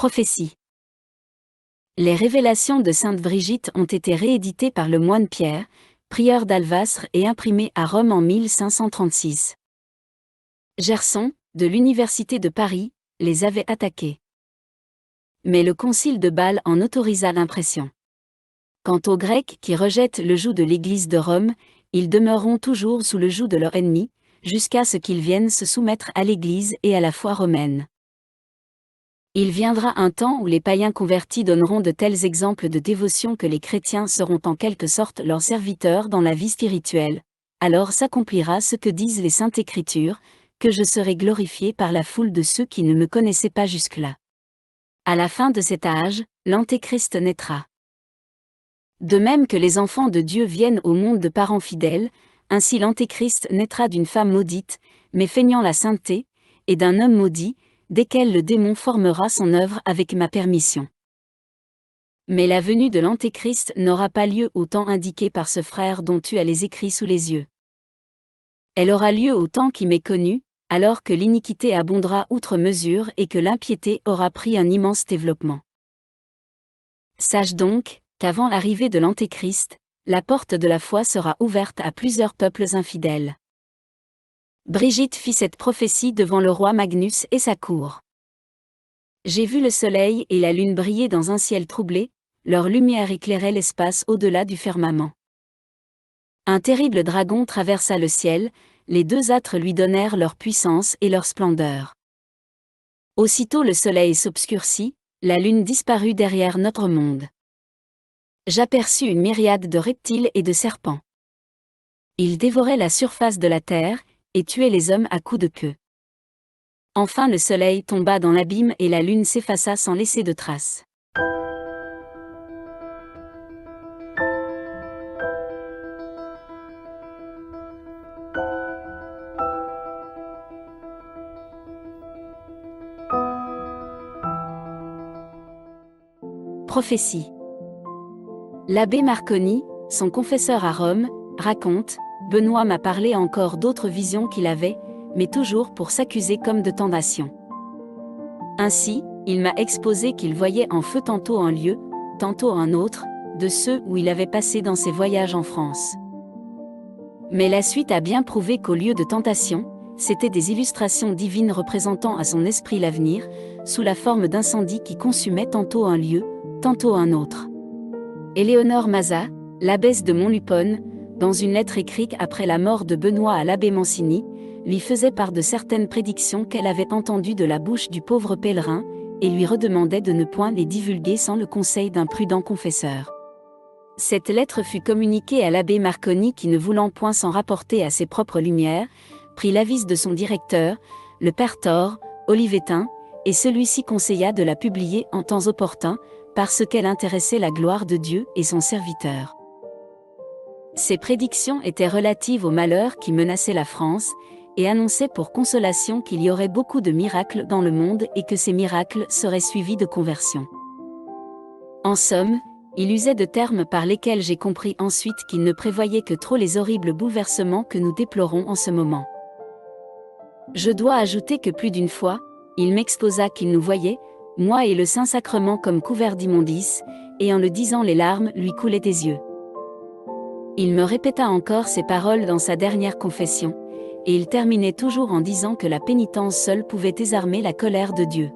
Prophétie. Les révélations de sainte Brigitte ont été rééditées par le moine Pierre, prieur d'Alvasre et imprimées à Rome en 1536. Gerson, de l'Université de Paris, les avait attaquées. Mais le concile de Bâle en autorisa l'impression. Quant aux Grecs qui rejettent le joug de l'Église de Rome, ils demeureront toujours sous le joug de leur ennemi, jusqu'à ce qu'ils viennent se soumettre à l'Église et à la foi romaine. Il viendra un temps où les païens convertis donneront de tels exemples de dévotion que les chrétiens seront en quelque sorte leurs serviteurs dans la vie spirituelle. Alors s'accomplira ce que disent les Saintes Écritures, que je serai glorifié par la foule de ceux qui ne me connaissaient pas jusque-là. À la fin de cet âge, l'Antéchrist naîtra. De même que les enfants de Dieu viennent au monde de parents fidèles, ainsi l'Antéchrist naîtra d'une femme maudite, mais feignant la sainteté, et d'un homme maudit, desquels le démon formera son œuvre avec ma permission. Mais la venue de l'Antéchrist n'aura pas lieu au temps indiqué par ce frère dont tu as les écrits sous les yeux. Elle aura lieu au temps qui m'est connu, alors que l'iniquité abondera outre mesure et que l'impiété aura pris un immense développement. Sache donc, qu'avant l'arrivée de l'Antéchrist, la porte de la foi sera ouverte à plusieurs peuples infidèles. Brigitte fit cette prophétie devant le roi Magnus et sa cour. J'ai vu le soleil et la lune briller dans un ciel troublé, leur lumière éclairait l'espace au-delà du firmament. Un terrible dragon traversa le ciel, les deux âtres lui donnèrent leur puissance et leur splendeur. Aussitôt le soleil s'obscurcit, la lune disparut derrière notre monde. J'aperçus une myriade de reptiles et de serpents. Ils dévoraient la surface de la terre, et tuaient les hommes à coups de queue. Enfin le soleil tomba dans l'abîme et la lune s'effaça sans laisser de traces. Prophétie. L'abbé Marconi, son confesseur à Rome, raconte, Benoît m'a parlé encore d'autres visions qu'il avait, mais toujours pour s'accuser comme de tentation. Ainsi, il m'a exposé qu'il voyait en feu tantôt un lieu, tantôt un autre, de ceux où il avait passé dans ses voyages en France. Mais la suite a bien prouvé qu'au lieu de tentation, c'étaient des illustrations divines représentant à son esprit l'avenir, sous la forme d'incendies qui consumaient tantôt un lieu, tantôt un autre. Éléonore Maza, l'abbesse de Montluponne, dans une lettre écrite après la mort de Benoît à l'abbé Mancini, lui faisait part de certaines prédictions qu'elle avait entendues de la bouche du pauvre pèlerin, et lui redemandait de ne point les divulguer sans le conseil d'un prudent confesseur. Cette lettre fut communiquée à l'abbé Marconi qui, ne voulant point s'en rapporter à ses propres lumières, prit l'avis de son directeur, le père Thore, Olivetin, et celui-ci conseilla de la publier en temps opportun, parce qu'elle intéressait la gloire de Dieu et son serviteur. Ces prédictions étaient relatives aux malheurs qui menaçaient la France, et annonçaient pour consolation qu'il y aurait beaucoup de miracles dans le monde et que ces miracles seraient suivis de conversions. En somme, il usait de termes par lesquels j'ai compris ensuite qu'il ne prévoyait que trop les horribles bouleversements que nous déplorons en ce moment. Je dois ajouter que plus d'une fois, il m'exposa qu'il nous voyait, moi et le Saint-Sacrement comme couverts d'immondices, et en le disant les larmes lui coulaient des yeux. Il me répéta encore ces paroles dans sa dernière confession, et il terminait toujours en disant que la pénitence seule pouvait désarmer la colère de Dieu.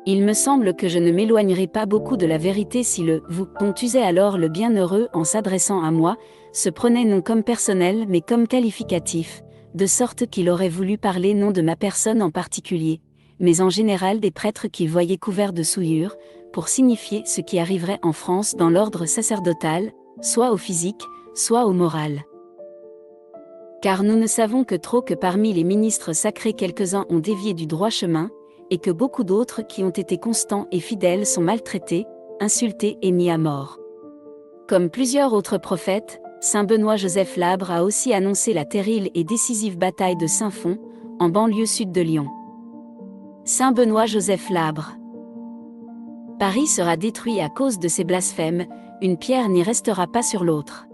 Il me semble que je ne m'éloignerai pas beaucoup de la vérité si le « vous » dont usait alors le bienheureux en s'adressant à moi, se prenait non comme personnel mais comme qualificatif, de sorte qu'il aurait voulu parler non de ma personne en particulier, mais en général des prêtres qu'il voyait couverts de souillures, pour signifier ce qui arriverait en France dans l'ordre sacerdotal, soit au physique, soit au moral. Car nous ne savons que trop que parmi les ministres sacrés quelques-uns ont dévié du droit chemin, et que beaucoup d'autres qui ont été constants et fidèles sont maltraités, insultés et mis à mort. Comme plusieurs autres prophètes, saint Benoît-Joseph Labre a aussi annoncé la terrible et décisive bataille de Saint-Fond, en banlieue sud de Lyon. Saint Benoît-Joseph Labre. Paris sera détruit à cause de ces blasphèmes, une pierre n'y restera pas sur l'autre.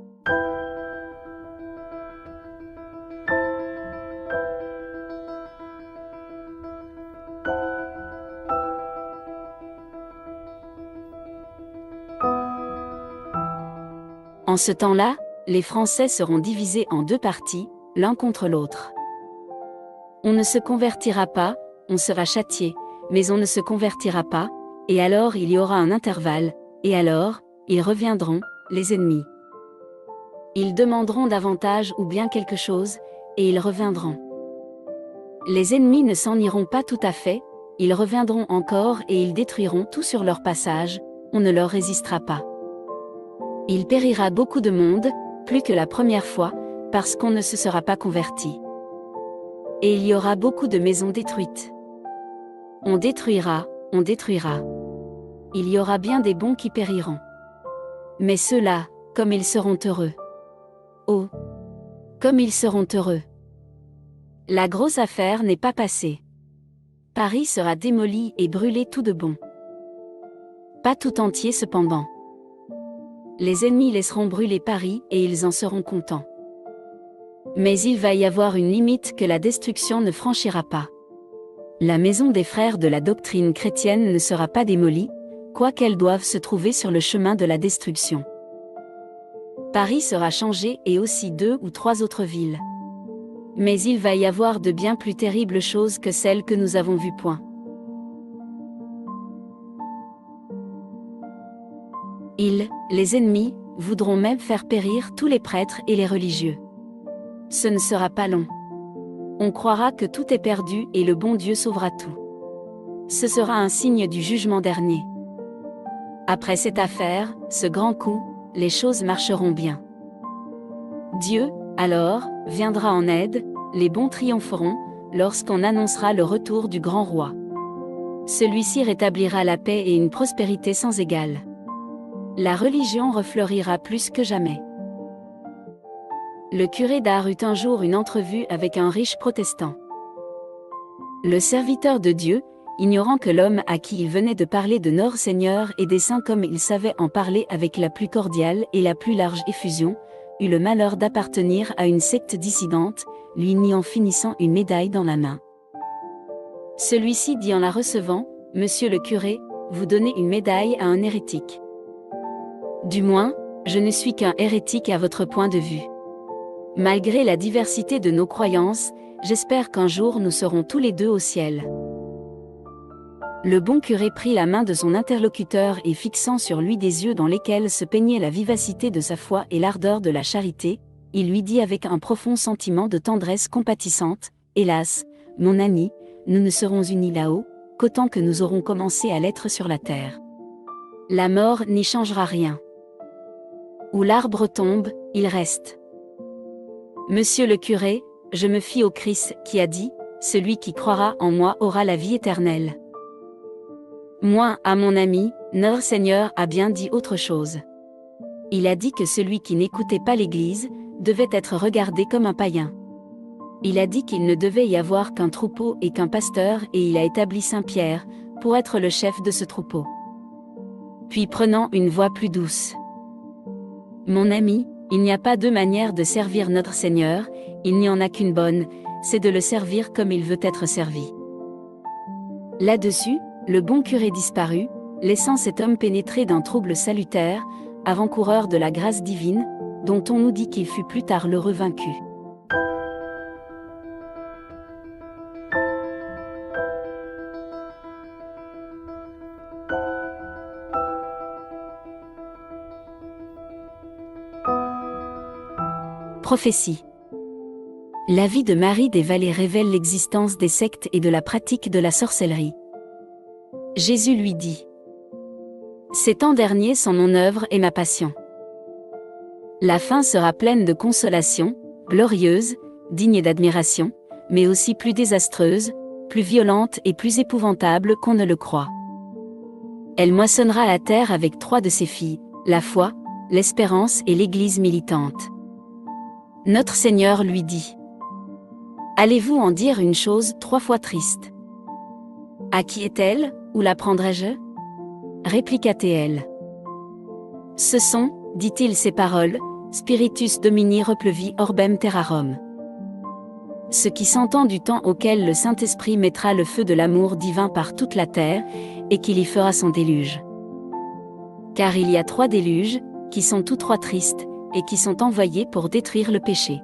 ce temps-là, les Français seront divisés en deux partis, l'un contre l'autre. On ne se convertira pas, on sera châtié, mais on ne se convertira pas, et alors il y aura un intervalle, et alors, ils reviendront, les ennemis. Ils demanderont davantage ou bien quelque chose, et ils reviendront. Les ennemis ne s'en iront pas tout à fait, ils reviendront encore et ils détruiront tout sur leur passage, on ne leur résistera pas. Il périra beaucoup de monde, plus que la première fois, parce qu'on ne se sera pas converti. Et il y aura beaucoup de maisons détruites. On détruira, on détruira. Il y aura bien des bons qui périront. Mais ceux-là, comme ils seront heureux. Oh! Comme ils seront heureux. La grosse affaire n'est pas passée. Paris sera démoli et brûlé tout de bon. Pas tout entier cependant. Les ennemis laisseront brûler Paris et ils en seront contents. Mais il va y avoir une limite que la destruction ne franchira pas. La maison des frères de la doctrine chrétienne ne sera pas démolie, quoiqu'elle doive se trouver sur le chemin de la destruction. Paris sera changé et aussi 2 ou 3 autres villes. Mais il va y avoir de bien plus terribles choses que celles que nous avons vues point. Ils, les ennemis, voudront même faire périr tous les prêtres et les religieux. Ce ne sera pas long. On croira que tout est perdu et le bon Dieu sauvera tout. Ce sera un signe du jugement dernier. Après cette affaire, ce grand coup, les choses marcheront bien. Dieu, alors, viendra en aide, les bons triompheront, lorsqu'on annoncera le retour du grand roi. Celui-ci rétablira la paix et une prospérité sans égale. La religion refleurira plus que jamais. Le curé d'Ars eut un jour une entrevue avec un riche protestant. Le serviteur de Dieu, ignorant que l'homme à qui il venait de parler de notre Seigneur et des saints comme il savait en parler avec la plus cordiale et la plus large effusion, eut le malheur d'appartenir à une secte dissidente, lui ni en finissant une médaille dans la main. Celui-ci dit en la recevant, « Monsieur le curé, vous donnez une médaille à un hérétique. Du moins, je ne suis qu'un hérétique à votre point de vue. Malgré la diversité de nos croyances, j'espère qu'un jour nous serons tous les deux au ciel. » Le bon curé prit la main de son interlocuteur et fixant sur lui des yeux dans lesquels se peignait la vivacité de sa foi et l'ardeur de la charité, il lui dit avec un profond sentiment de tendresse compatissante, « Hélas, mon ami, nous ne serons unis là-haut, qu'autant que nous aurons commencé à l'être sur la terre. La mort n'y changera rien. Où l'arbre tombe, il reste. Monsieur le curé, je me fie au Christ qui a dit, « Celui qui croira en moi aura la vie éternelle. » Moi, à mon ami, notre Seigneur a bien dit autre chose. Il a dit que celui qui n'écoutait pas l'Église, devait être regardé comme un païen. Il a dit qu'il ne devait y avoir qu'un troupeau et qu'un pasteur et il a établi Saint-Pierre, pour être le chef de ce troupeau. Puis prenant une voix plus douce. Mon ami, il n'y a pas deux manières de servir notre Seigneur, il n'y en a qu'une bonne, c'est de le servir comme il veut être servi. Là-dessus, le bon curé disparut, laissant cet homme pénétré d'un trouble salutaire, avant-coureur de la grâce divine, dont on nous dit qu'il fut plus tard l'heureux vaincu. Prophétie. La vie de Marie des Vallées révèle l'existence des sectes et de la pratique de la sorcellerie. Jésus lui dit: ces temps derniers sont mon œuvre et ma passion. La fin sera pleine de consolation, glorieuse, digne d'admiration, mais aussi plus désastreuse, plus violente et plus épouvantable qu'on ne le croit. Elle moissonnera la terre avec 3 de ses filles, la foi, l'espérance et l'Église militante. Notre Seigneur lui dit: allez-vous en dire une chose 3 fois triste? À qui est-elle, où la prendrai-je? Répliqua-t-elle. Ce sont, dit-il ces paroles, Spiritus Domini replevi orbem terrarum. Ce qui s'entend du temps auquel le Saint-Esprit mettra le feu de l'amour divin par toute la terre, et qu'il y fera son déluge. Car il y a 3 déluges, qui sont tous 3 tristes, et qui sont envoyés pour détruire le péché.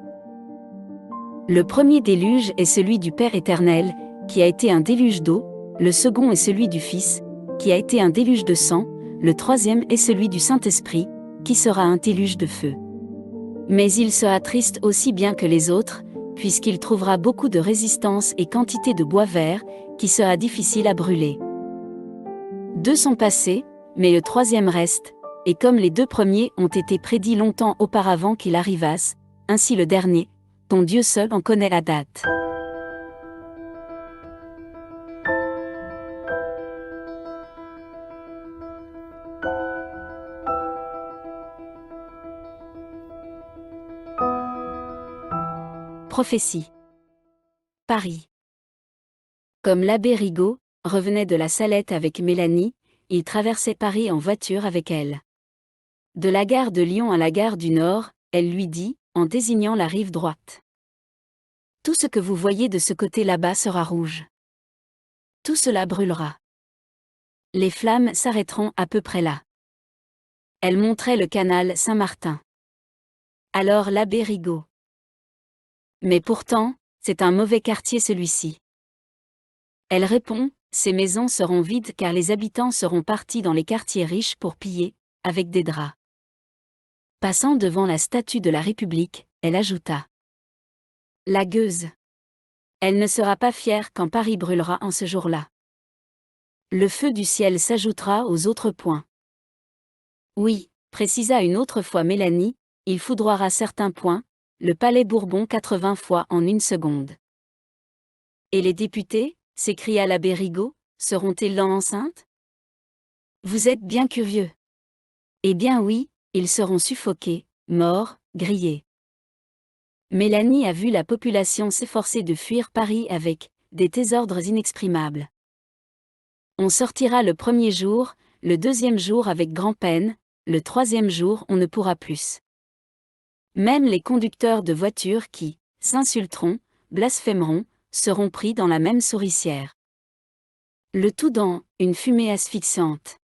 Le premier déluge est celui du Père éternel, qui a été un déluge d'eau, le second est celui du Fils, qui a été un déluge de sang, le troisième est celui du Saint-Esprit, qui sera un déluge de feu. Mais il sera triste aussi bien que les autres, puisqu'il trouvera beaucoup de résistance et quantité de bois vert, qui sera difficile à brûler. 2 sont passés, mais le troisième reste, et comme les 2 premiers ont été prédits longtemps auparavant qu'ils arrivassent, ainsi le dernier, dont Dieu seul en connaît la date. Prophétie. Paris. Comme l'abbé Rigaud revenait de la Salette avec Mélanie, il traversait Paris en voiture avec elle. De la gare de Lyon à la gare du Nord, elle lui dit, en désignant la rive droite. Tout ce que vous voyez de ce côté là-bas sera rouge. Tout cela brûlera. Les flammes s'arrêteront à peu près là. Elle montrait le canal Saint-Martin. Alors l'abbé Rigaud. Mais pourtant, c'est un mauvais quartier celui-ci. Elle répond, ces maisons seront vides car les habitants seront partis dans les quartiers riches pour piller, avec des draps. Passant devant la statue de la République, elle ajouta. La gueuse. Elle ne sera pas fière quand Paris brûlera en ce jour-là. Le feu du ciel s'ajoutera aux autres points. Oui, précisa une autre fois Mélanie, il foudroiera certains points, le palais Bourbon 80 fois en 1 seconde. Et les députés, s'écria l'abbé Rigaud, seront-ils dans l'enceinte? Vous êtes bien curieux. Eh bien oui, ils seront suffoqués, morts, grillés. Mélanie a vu la population s'efforcer de fuir Paris avec des désordres inexprimables. On sortira le premier jour, le deuxième jour avec grand-peine, le troisième jour on ne pourra plus. Même les conducteurs de voitures qui s'insulteront, blasphémeront, seront pris dans la même souricière. Le tout dans une fumée asphyxiante.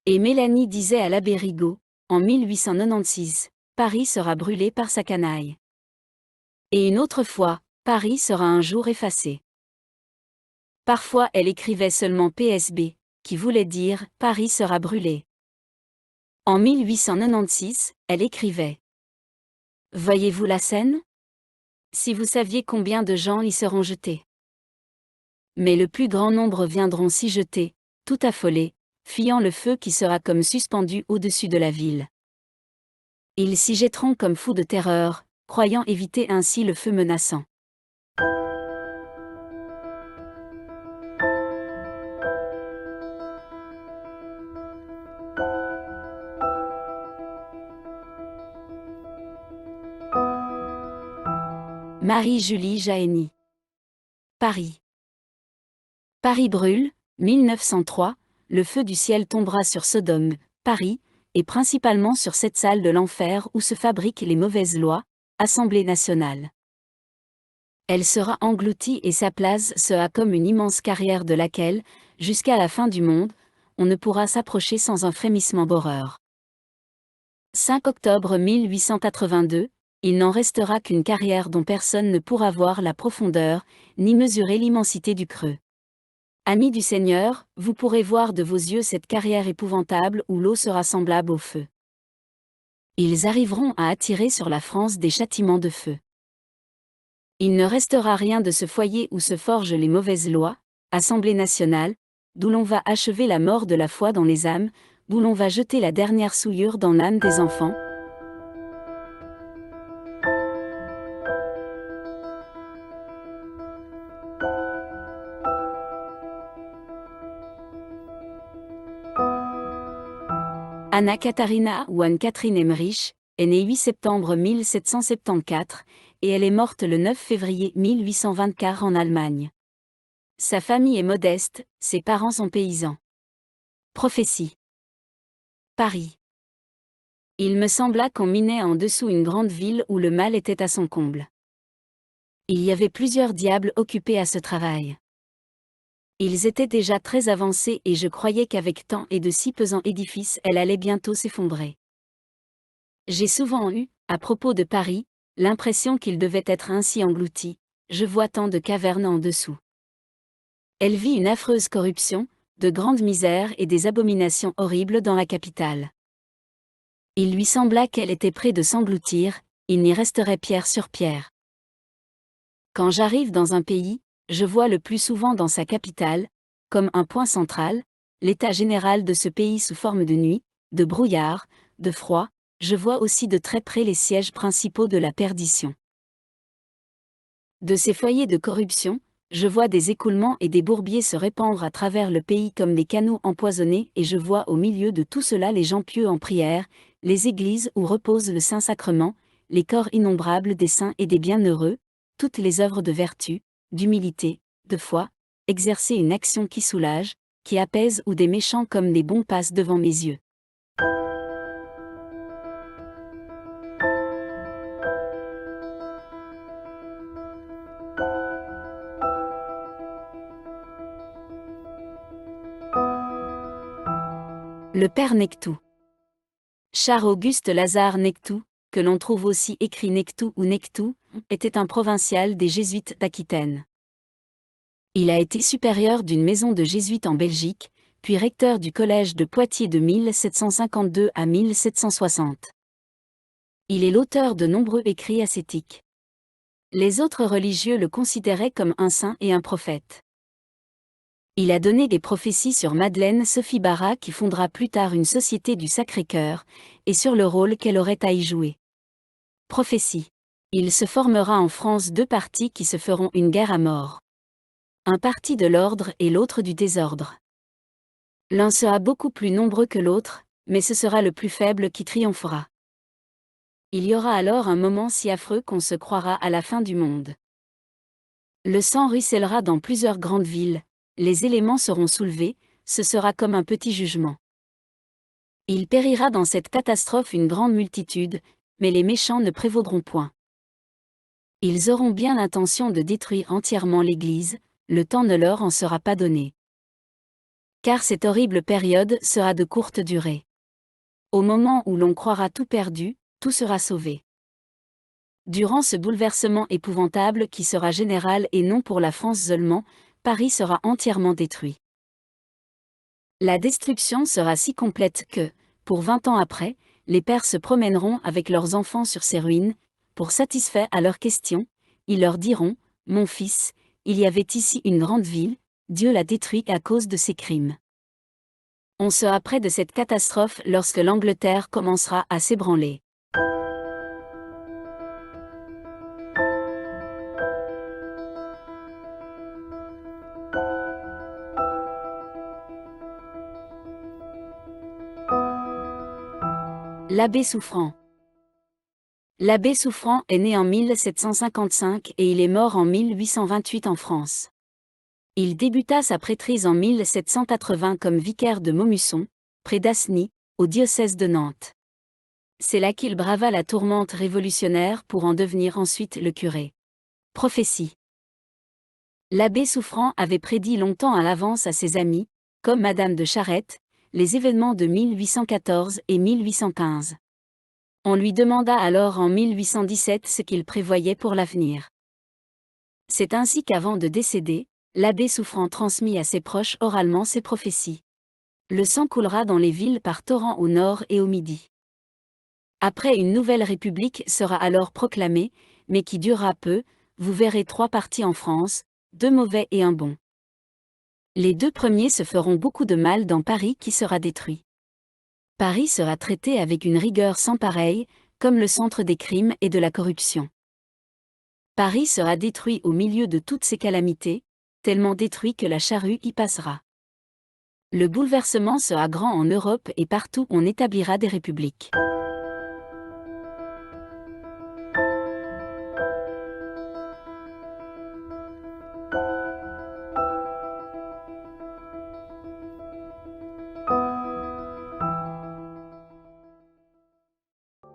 Et Mélanie disait à l'abbé Rigaud, en 1896, Paris sera brûlé par sa canaille. Et une autre fois, Paris sera un jour effacé. Parfois elle écrivait seulement PSB, qui voulait dire Paris sera brûlé. En 1896, elle écrivait. Voyez-vous la scène? Si vous saviez combien de gens y seront jetés. Mais le plus grand nombre viendront s'y jeter, tout affolés, fuyant le feu qui sera comme suspendu au-dessus de la ville. Ils s'y jetteront comme fous de terreur, croyant éviter ainsi le feu menaçant. Marie-Julie Jahenny. Paris. Paris brûle, 1903, le feu du ciel tombera sur Sodome, Paris, et principalement sur cette salle de l'enfer où se fabriquent les mauvaises lois, Assemblée nationale. Elle sera engloutie et sa place sera comme une immense carrière de laquelle, jusqu'à la fin du monde, on ne pourra s'approcher sans un frémissement d'horreur. 5 octobre 1882, il n'en restera qu'une carrière dont personne ne pourra voir la profondeur, ni mesurer l'immensité du creux. Amis du Seigneur, vous pourrez voir de vos yeux cette carrière épouvantable où l'eau sera semblable au feu. Ils arriveront à attirer sur la France des châtiments de feu. Il ne restera rien de ce foyer où se forgent les mauvaises lois, Assemblée nationale, d'où l'on va achever la mort de la foi dans les âmes, d'où l'on va jeter la dernière souillure dans l'âme des enfants. Anna Katharina ou Anne-Catherine Emmerich est née 8 septembre 1774 et elle est morte le 9 février 1824 en Allemagne. Sa famille est modeste, ses parents sont paysans. Prophétie. Paris. Il me sembla qu'on minait en dessous une grande ville où le mal était à son comble. Il y avait plusieurs diables occupés à ce travail. Ils étaient déjà très avancés et je croyais qu'avec tant et de si pesants édifices elle allait bientôt s'effondrer. J'ai souvent eu, à propos de Paris, l'impression qu'il devait être ainsi englouti, je vois tant de cavernes en dessous. Elle vit une affreuse corruption, de grandes misères et des abominations horribles dans la capitale. Il lui sembla qu'elle était près de s'engloutir, il n'y resterait pierre sur pierre. Quand j'arrive dans un pays, je vois le plus souvent dans sa capitale, comme un point central, l'état général de ce pays sous forme de nuit, de brouillard, de froid, je vois aussi de très près les sièges principaux de la perdition. De ces foyers de corruption, je vois des écoulements et des bourbiers se répandre à travers le pays comme des canaux empoisonnés et je vois au milieu de tout cela les gens pieux en prière, les églises où repose le Saint-Sacrement, les corps innombrables des saints et des bienheureux, toutes les œuvres de vertu, d'humilité, de foi, exercer une action qui soulage, qui apaise ou des méchants comme des bons passent devant mes yeux. Le père Nectou. Charles-Auguste Lazare Nectou, que l'on trouve aussi écrit Nectou ou Nectou, était un provincial des Jésuites d'Aquitaine. Il a été supérieur d'une maison de jésuites en Belgique, puis recteur du collège de Poitiers de 1752 à 1760. Il est l'auteur de nombreux écrits ascétiques. Les autres religieux le considéraient comme un saint et un prophète. Il a donné des prophéties sur Madeleine Sophie Barra qui fondera plus tard une société du Sacré-Cœur, et sur le rôle qu'elle aurait à y jouer. Prophétie. Il se formera en France deux partis qui se feront une guerre à mort. Un parti de l'ordre et l'autre du désordre. L'un sera beaucoup plus nombreux que l'autre, mais ce sera le plus faible qui triomphera. Il y aura alors un moment si affreux qu'on se croira à la fin du monde. Le sang ruissellera dans plusieurs grandes villes, les éléments seront soulevés, ce sera comme un petit jugement. Il périra dans cette catastrophe une grande multitude, mais les méchants ne prévaudront point. Ils auront bien l'intention de détruire entièrement l'Église, le temps ne leur en sera pas donné. Car cette horrible période sera de courte durée. Au moment où l'on croira tout perdu, tout sera sauvé. Durant ce bouleversement épouvantable qui sera général et non pour la France seulement, Paris sera entièrement détruit. La destruction sera si complète que, pour 20 ans après, les pères se promèneront avec leurs enfants sur ces ruines, pour satisfaire à leurs questions, ils leur diront, « Mon fils, il y avait ici une grande ville, Dieu l'a détruite à cause de ses crimes. » On sera près de cette catastrophe lorsque l'Angleterre commencera à s'ébranler. L'abbé Souffrant. L'abbé Souffrant est né en 1755 et il est mort en 1828 en France. Il débuta sa prêtrise en 1780 comme vicaire de Maumusson, près d'Asny, au diocèse de Nantes. C'est là qu'il brava la tourmente révolutionnaire pour en devenir ensuite le curé. Prophétie. L'abbé Souffrant avait prédit longtemps à l'avance à ses amis, comme Madame de Charette, les événements de 1814 et 1815. On lui demanda alors en 1817 ce qu'il prévoyait pour l'avenir. C'est ainsi qu'avant de décéder, l'abbé Souffrant transmit à ses proches oralement ses prophéties. Le sang coulera dans les villes par torrents au nord et au midi. Après une nouvelle république sera alors proclamée, mais qui durera peu, vous verrez 3 partis en France, 2 mauvais et un bon. Les 2 premiers se feront beaucoup de mal dans Paris qui sera détruit. Paris sera traité avec une rigueur sans pareille, comme le centre des crimes et de la corruption. Paris sera détruit au milieu de toutes ces calamités, tellement détruit que la charrue y passera. Le bouleversement sera grand en Europe et partout on établira des républiques.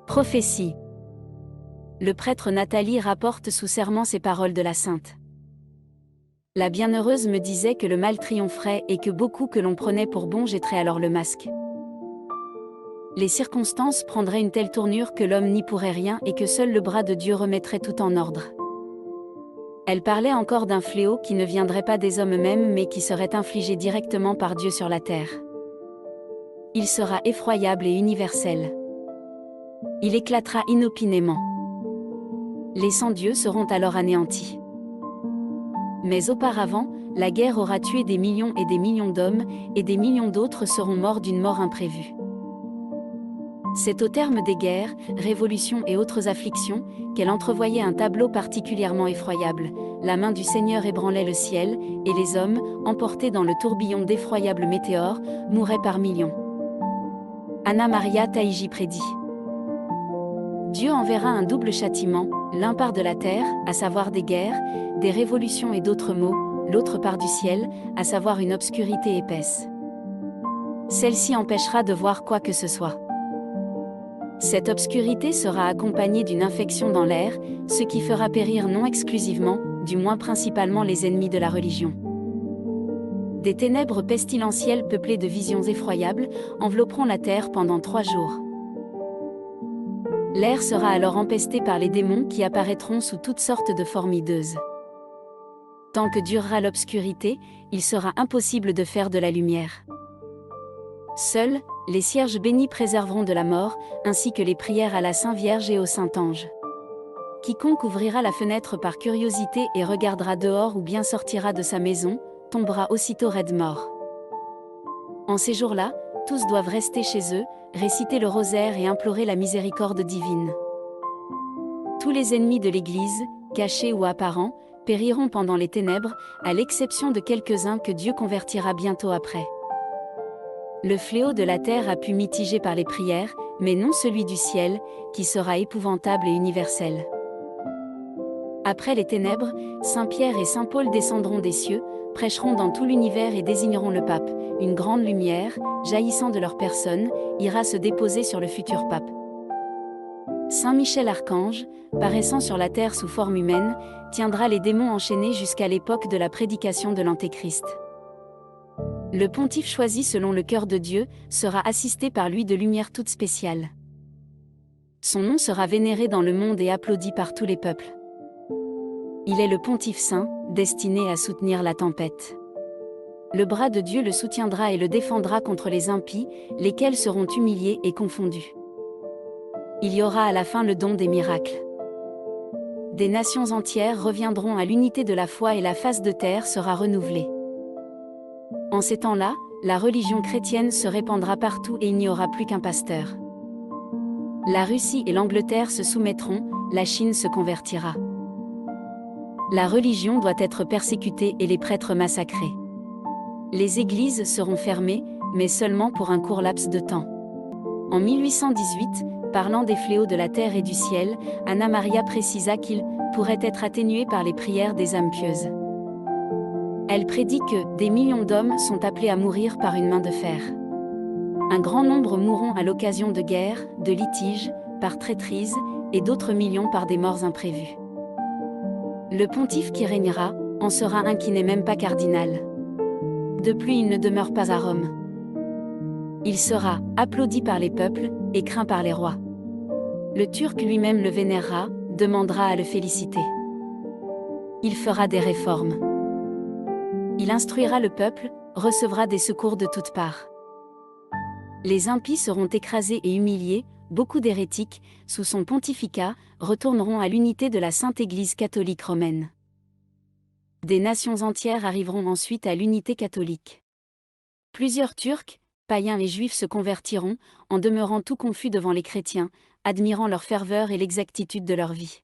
Prophétie. Le prêtre Nathalie rapporte sous serment ces paroles de la sainte. La bienheureuse me disait que le mal triompherait et que beaucoup que l'on prenait pour bon jetteraient alors le masque. Les circonstances prendraient une telle tournure que l'homme n'y pourrait rien et que seul le bras de Dieu remettrait tout en ordre. Elle parlait encore d'un fléau qui ne viendrait pas des hommes eux-mêmes mais qui serait infligé directement par Dieu sur la terre. Il sera effroyable et universel. Il éclatera inopinément. Les sans-Dieu seront alors anéantis. Mais auparavant, la guerre aura tué des millions et des millions d'hommes, et des millions d'autres seront morts d'une mort imprévue. C'est au terme des guerres, révolutions et autres afflictions, qu'elle entrevoyait un tableau particulièrement effroyable. La main du Seigneur ébranlait le ciel, et les hommes, emportés dans le tourbillon d'effroyables météores, mouraient par millions. Anna Maria Taiji prédit. Dieu enverra un double châtiment, l'un part de la terre, à savoir des guerres, des révolutions et d'autres maux, l'autre part du ciel, à savoir une obscurité épaisse. Celle-ci empêchera de voir quoi que ce soit. Cette obscurité sera accompagnée d'une infection dans l'air, ce qui fera périr non exclusivement, du moins principalement les ennemis de la religion. Des ténèbres pestilentielles peuplées de visions effroyables envelopperont la terre pendant 3 jours. L'air sera alors empesté par les démons qui apparaîtront sous toutes sortes de formes hideuses. Tant que durera l'obscurité, il sera impossible de faire de la lumière. Seuls, les cierges bénis préserveront de la mort, ainsi que les prières à la Sainte Vierge et au Saint-Ange. Quiconque ouvrira la fenêtre par curiosité et regardera dehors ou bien sortira de sa maison, tombera aussitôt raide mort. En ces jours-là, tous doivent rester chez eux, réciter le rosaire et implorer la miséricorde divine. Tous les ennemis de l'Église, cachés ou apparents, périront pendant les ténèbres, à l'exception de quelques-uns que Dieu convertira bientôt après. Le fléau de la terre a pu mitiger par les prières, mais non celui du ciel, qui sera épouvantable et universel. Après les ténèbres, Saint Pierre et Saint Paul descendront des cieux, prêcheront dans tout l'univers et désigneront le pape. Une grande lumière, jaillissant de leur personne, ira se déposer sur le futur pape. Saint Michel Archange, paraissant sur la terre sous forme humaine, tiendra les démons enchaînés jusqu'à l'époque de la prédication de l'Antéchrist. Le pontife choisi selon le cœur de Dieu sera assisté par lui de lumière toute spéciale. Son nom sera vénéré dans le monde et applaudi par tous les peuples. Il est le pontife saint, destiné à soutenir la tempête. Le bras de Dieu le soutiendra et le défendra contre les impies, lesquels seront humiliés et confondus. Il y aura à la fin le don des miracles. Des nations entières reviendront à l'unité de la foi et la face de terre sera renouvelée. En ces temps-là, la religion chrétienne se répandra partout et il n'y aura plus qu'un pasteur. La Russie et l'Angleterre se soumettront, la Chine se convertira. La religion doit être persécutée et les prêtres massacrés. Les églises seront fermées, mais seulement pour un court laps de temps. En 1818, parlant des fléaux de la terre et du ciel, Anna Maria précisa qu'ils pourraient être atténués par les prières des âmes pieuses. Elle prédit que des millions d'hommes sont appelés à mourir par une main de fer. Un grand nombre mourront à l'occasion de guerres, de litiges, par traîtrise, et d'autres millions par des morts imprévues. Le pontife qui régnera, en sera un qui n'est même pas cardinal. De plus, il ne demeure pas à Rome. Il sera applaudi par les peuples et craint par les rois. Le Turc lui-même le vénérera, demandera à le féliciter. Il fera des réformes. Il instruira le peuple, recevra des secours de toutes parts. Les impies seront écrasés et humiliés, beaucoup d'hérétiques, sous son pontificat, retourneront à l'unité de la Sainte Église catholique romaine. Des nations entières arriveront ensuite à l'unité catholique. Plusieurs Turcs, païens et juifs se convertiront, en demeurant tout confus devant les chrétiens, admirant leur ferveur et l'exactitude de leur vie.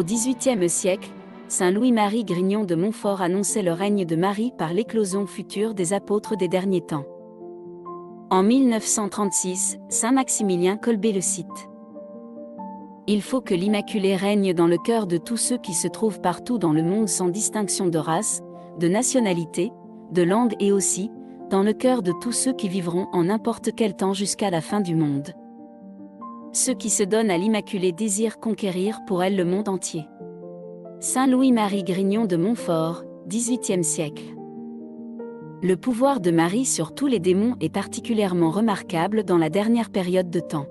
Au XVIIIe siècle, saint Louis-Marie Grignon de Montfort annonçait le règne de Marie par l'éclosion future des apôtres des derniers temps. En 1936, saint Maximilien Kolbe le cite. Il faut que l'Immaculée règne dans le cœur de tous ceux qui se trouvent partout dans le monde sans distinction de race, de nationalité, de langue et aussi, dans le cœur de tous ceux qui vivront en n'importe quel temps jusqu'à la fin du monde. Ceux qui se donnent à l'Immaculée désirent conquérir pour elle le monde entier. Saint Louis-Marie Grignon de Montfort, XVIIIe siècle. Le pouvoir de Marie sur tous les démons est particulièrement remarquable dans la dernière période de temps.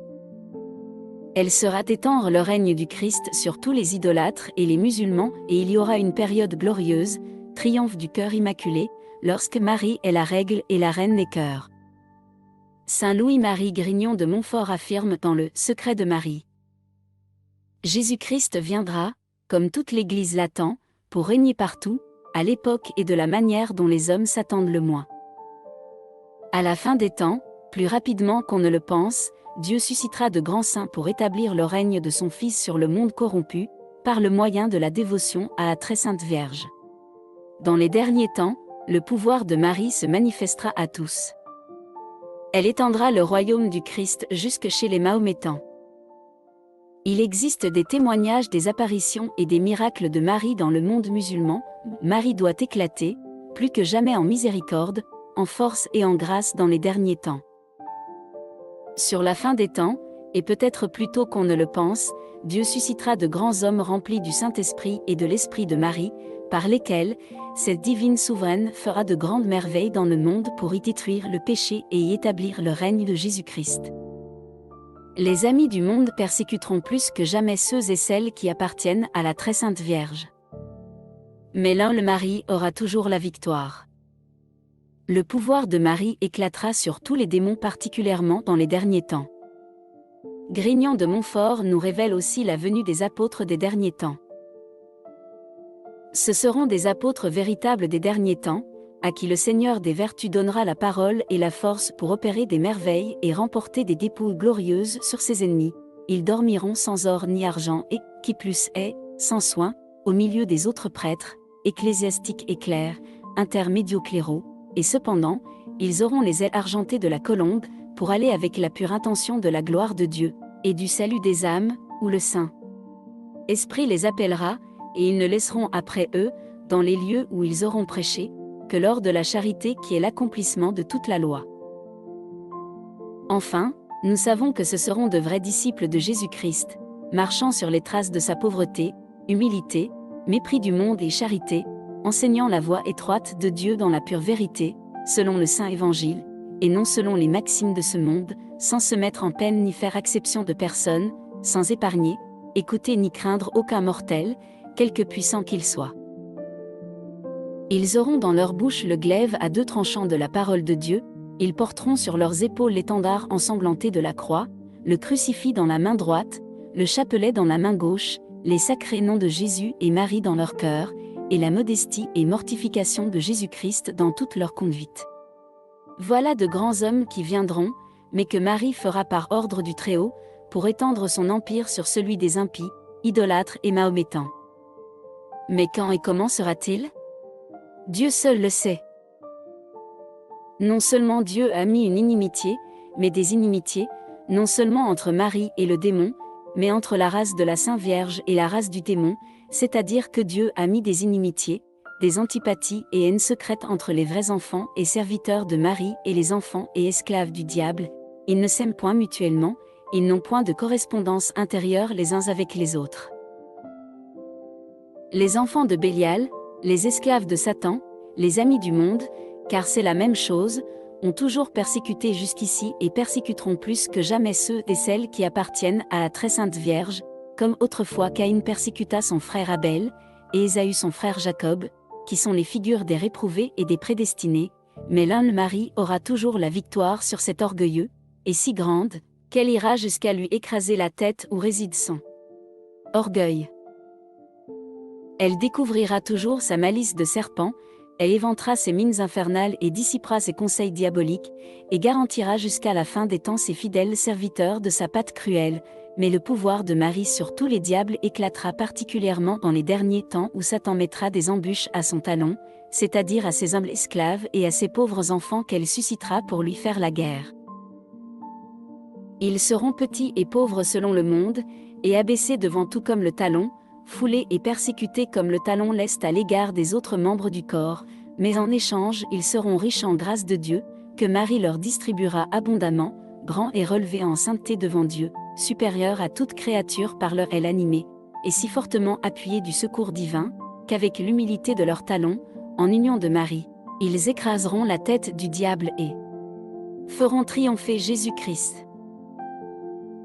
Elle sera étendre le règne du Christ sur tous les idolâtres et les musulmans et il y aura une période glorieuse, triomphe du cœur immaculé, lorsque Marie est la règle et la reine des cœurs. Saint Louis-Marie Grignon de Montfort affirme dans le Secret de Marie. Jésus-Christ viendra, comme toute l'Église l'attend, pour régner partout, à l'époque et de la manière dont les hommes s'attendent le moins. À la fin des temps, plus rapidement qu'on ne le pense, Dieu suscitera de grands saints pour établir le règne de son Fils sur le monde corrompu, par le moyen de la dévotion à la très sainte Vierge. Dans les derniers temps, le pouvoir de Marie se manifestera à tous. Elle étendra le royaume du Christ jusque chez les Mahométans. Il existe des témoignages des apparitions et des miracles de Marie dans le monde musulman. Marie doit éclater, plus que jamais en miséricorde, en force et en grâce dans les derniers temps. Sur la fin des temps, et peut-être plus tôt qu'on ne le pense, Dieu suscitera de grands hommes remplis du Saint-Esprit et de l'Esprit de Marie, par lesquels, cette divine souveraine fera de grandes merveilles dans le monde pour y détruire le péché et y établir le règne de Jésus-Christ. Les amis du monde persécuteront plus que jamais ceux et celles qui appartiennent à la très sainte Vierge. Mais l'humble Marie aura toujours la victoire. Le pouvoir de Marie éclatera sur tous les démons particulièrement dans les derniers temps. Grignon de Montfort nous révèle aussi la venue des apôtres des derniers temps. Ce seront des apôtres véritables des derniers temps, à qui le Seigneur des vertus donnera la parole et la force pour opérer des merveilles et remporter des dépouilles glorieuses sur ses ennemis. Ils dormiront sans or ni argent et, qui plus est, sans soin, au milieu des autres prêtres, ecclésiastiques et clercs, intermédiocléraux, et cependant, ils auront les ailes argentées de la colombe, pour aller avec la pure intention de la gloire de Dieu, et du salut des âmes, où le Saint-Esprit les appellera, et ils ne laisseront après eux, dans les lieux où ils auront prêché, que l'or de la charité qui est l'accomplissement de toute la loi. Enfin, nous savons que ce seront de vrais disciples de Jésus-Christ, marchant sur les traces de sa pauvreté, humilité, mépris du monde et charité, enseignant la voie étroite de Dieu dans la pure vérité, selon le Saint Évangile, et non selon les maximes de ce monde, sans se mettre en peine ni faire exception de personne, sans épargner, écouter ni craindre aucun mortel, quelque puissant qu'il soit. Ils auront dans leur bouche le glaive à deux tranchants de la parole de Dieu, ils porteront sur leurs épaules l'étendard ensanglanté de la croix, le crucifix dans la main droite, le chapelet dans la main gauche, les sacrés noms de Jésus et Marie dans leur cœur, et la modestie et mortification de Jésus-Christ dans toute leur conduite. Voilà de grands hommes qui viendront, mais que Marie fera par ordre du Très-Haut, pour étendre son empire sur celui des impies, idolâtres et mahométans. Mais quand et comment sera-t-il ? Dieu seul le sait. Non seulement Dieu a mis une inimitié, mais des inimitiés, non seulement entre Marie et le démon, mais entre la race de la Sainte Vierge et la race du démon, c'est-à-dire que Dieu a mis des inimitiés, des antipathies et haines secrètes entre les vrais enfants et serviteurs de Marie et les enfants et esclaves du diable. Ils ne s'aiment point mutuellement, ils n'ont point de correspondance intérieure les uns avec les autres. Les enfants de Bélial, les esclaves de Satan, les amis du monde, car c'est la même chose, ont toujours persécuté jusqu'ici et persécuteront plus que jamais ceux et celles qui appartiennent à la très sainte Vierge, comme autrefois Caïn persécuta son frère Abel, et Ésaü son frère Jacob, qui sont les figures des réprouvés et des prédestinés, mais l'humble Marie aura toujours la victoire sur cet orgueilleux, et si grande, qu'elle ira jusqu'à lui écraser la tête où réside son orgueil. Elle découvrira toujours sa malice de serpent, elle éventera ses mines infernales et dissipera ses conseils diaboliques, et garantira jusqu'à la fin des temps ses fidèles serviteurs de sa patte cruelle, mais le pouvoir de Marie sur tous les diables éclatera particulièrement dans les derniers temps où Satan mettra des embûches à son talon, c'est-à-dire à ses humbles esclaves et à ses pauvres enfants qu'elle suscitera pour lui faire la guerre. Ils seront petits et pauvres selon le monde, et abaissés devant tout comme le talon, foulés et persécutés comme le talon l'est à l'égard des autres membres du corps, mais en échange ils seront riches en grâce de Dieu, que Marie leur distribuera abondamment, grands et relevés en sainteté devant Dieu, supérieurs à toute créature par leur aile animée, et si fortement appuyés du secours divin, qu'avec l'humilité de leur talon, en union de Marie, ils écraseront la tête du diable et feront triompher Jésus-Christ.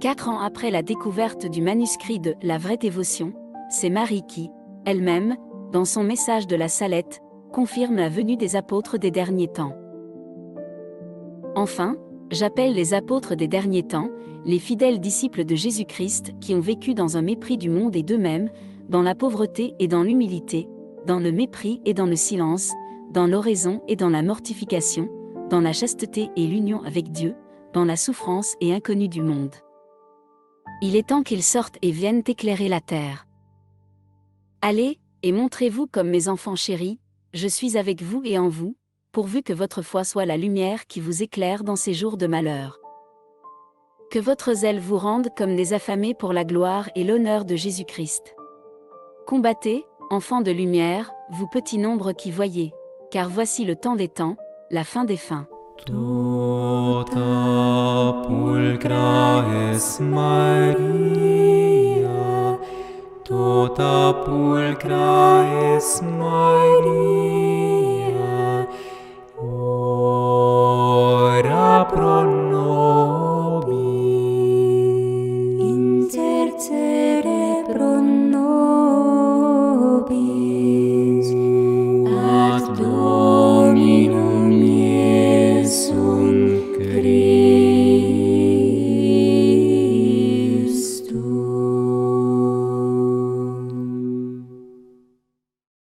4 ans après la découverte du manuscrit de La vraie dévotion, c'est Marie qui, elle-même, dans son message de la Salette, confirme la venue des apôtres des derniers temps. Enfin, j'appelle les apôtres des derniers temps, les fidèles disciples de Jésus-Christ qui ont vécu dans un mépris du monde et d'eux-mêmes, dans la pauvreté et dans l'humilité, dans le mépris et dans le silence, dans l'oraison et dans la mortification, dans la chasteté et l'union avec Dieu, dans la souffrance et inconnue du monde. Il est temps qu'ils sortent et viennent éclairer la terre. Allez, et montrez-vous comme mes enfants chéris, je suis avec vous et en vous, pourvu que votre foi soit la lumière qui vous éclaire dans ces jours de malheur. Que votre zèle vous rende comme des affamés pour la gloire et l'honneur de Jésus-Christ. Combattez, enfants de lumière, vous petits nombres qui voyez, car voici le temps des temps, la fin des fins. Tota pulchra es Maria, tota pulchra es Maria.